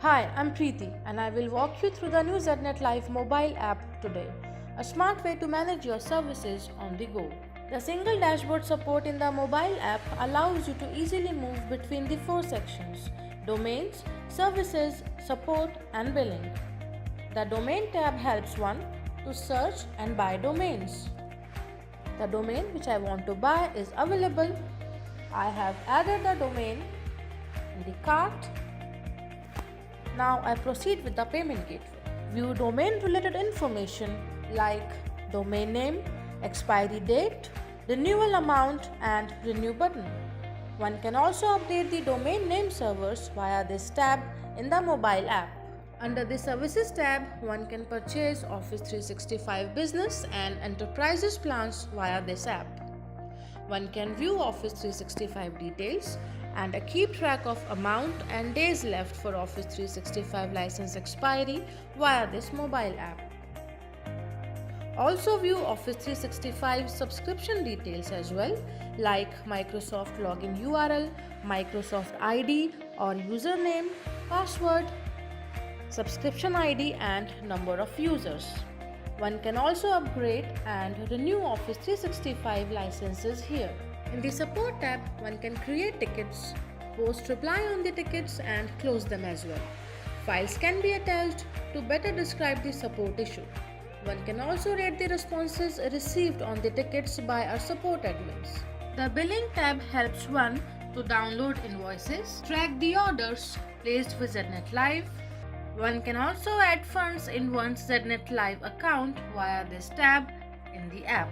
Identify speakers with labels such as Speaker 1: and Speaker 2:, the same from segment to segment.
Speaker 1: Hi, I'm Preeti and I will walk you through the new ZNetLive mobile app today, a smart way to manage your services on the go. The single dashboard support in the mobile app allows you to easily move between the four sections: domains, services, support, and billing. The domain tab helps one to search and buy domains. The domain which I want to buy is available. I have added the domain in the cart. Now I proceed with the payment gateway. View domain related information like domain name, expiry date, renewal amount, and renew button. One can also update the domain name servers via this tab in the mobile app. Under the Services tab, one can purchase Office 365 Business and Enterprises plans via this app. One can view Office 365 details and keep track of amount and days left for Office 365 license expiry via this mobile app. Also view Office 365 subscription details as well, like Microsoft login URL, Microsoft ID or username, password, subscription ID and number of users. One can also upgrade and renew Office 365 licenses here. In the Support tab, one can create tickets, post reply on the tickets and close them as well. Files can be attached to better describe the support issue. One can also rate the responses received on the tickets by our support admins. The Billing tab helps one to download invoices, track the orders placed with ZNetLive. One can also add funds in one's ZNetLive account via this tab in the app.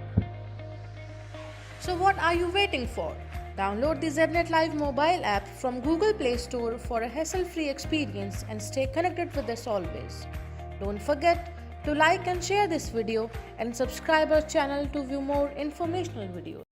Speaker 1: So what are you waiting for? Download the ZNetLive mobile app from Google Play Store for a hassle-free experience and stay connected with us always. Don't forget to like and share this video and subscribe our channel to view more informational videos.